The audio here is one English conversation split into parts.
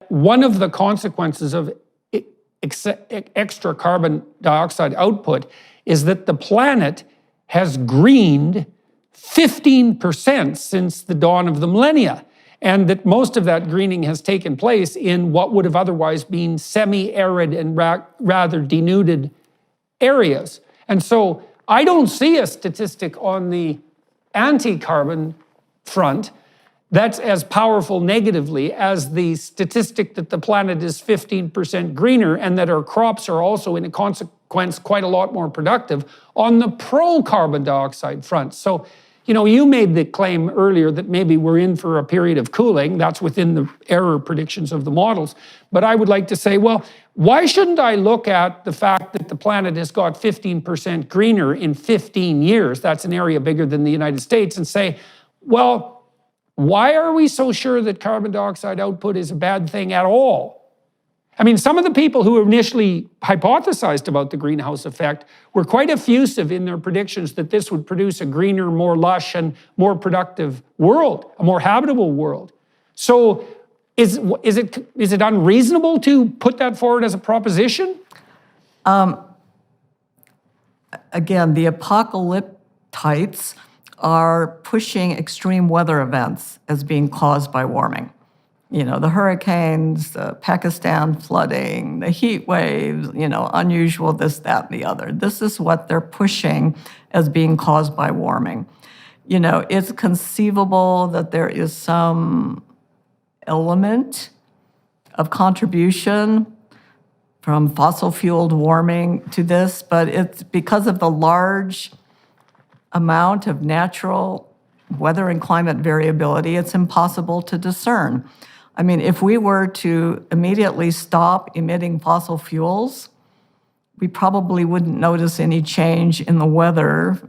one of the consequences of extra carbon dioxide output is that the planet has greened 15% since the dawn of the millennia, and that most of that greening has taken place in what would have otherwise been semi-arid and rather denuded areas. And so I don't see a statistic on the anti-carbon front that's as powerful negatively as the statistic that the planet is 15% greener and that our crops are also, in a consequence, quite a lot more productive on the pro-carbon dioxide front. So, you know, you made the claim earlier that maybe we're in for a period of cooling. That's within the error predictions of the models. But I would like to say, well, why shouldn't I look at the fact that the planet has got 15% greener in 15 years? That's an area bigger than the United States, and say, well, why are we so sure that carbon dioxide output is a bad thing at all? I mean, some of the people who initially hypothesized about the greenhouse effect were quite effusive in their predictions that this would produce a greener, more lush, and more productive world, a more habitable world. So is it unreasonable to put that forward as a proposition? Again, the apocalyptites are pushing extreme weather events as being caused by warming. You know, the hurricanes, the Pakistan flooding, the heat waves, you know, unusual this, that, and the other. This is what they're pushing as being caused by warming. You know, it's conceivable that there is some element of contribution from fossil-fueled warming to this, but it's because of the large amount of natural weather and climate variability, it's impossible to discern. I mean, if we were to immediately stop emitting fossil fuels, we probably wouldn't notice any change in the weather,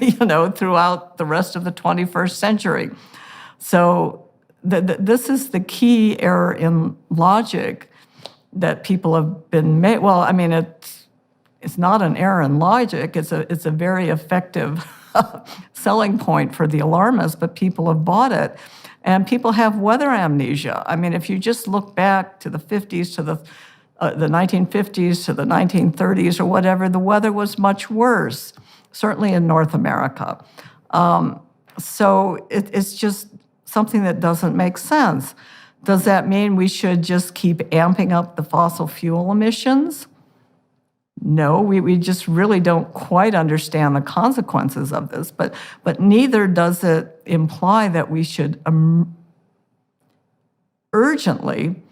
you know, throughout the rest of the 21st century. So this is the key error in logic that people have been made. Well, I mean, it's not an error in logic. It's a very effective selling point for the alarmists, but people have bought it. And people have weather amnesia. I mean, if you just look back to the 50s, to the 1950s, to the 1930s or whatever, the weather was much worse, certainly in North America. So it's just something that doesn't make sense. Does that mean we should just keep amping up the fossil fuel emissions? No, we just really don't quite understand the consequences of this, but neither does it imply that we should urgently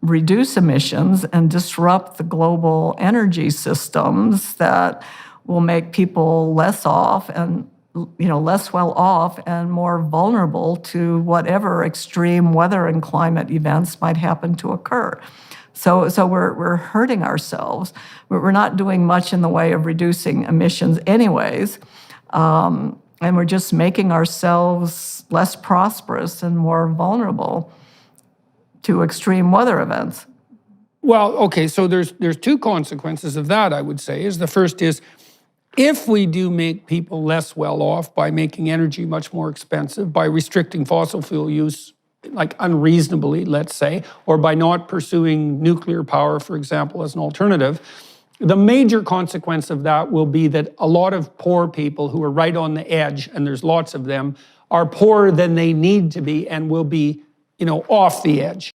reduce emissions and disrupt the global energy systems that will make people less off and, you know, less well off and more vulnerable to whatever extreme weather and climate events might happen to occur. So we're hurting ourselves. We're not doing much in the way of reducing emissions anyways, and we're just making ourselves less prosperous and more vulnerable to extreme weather events. Well, okay, so there's two consequences of that, I would say. The first is, if we do make people less well off by making energy much more expensive, by restricting fossil fuel use, like unreasonably, let's say, or by not pursuing nuclear power, for example, as an alternative, the major consequence of that will be that a lot of poor people who are right on the edge, and there's lots of them, are poorer than they need to be and will be, you know, off the edge.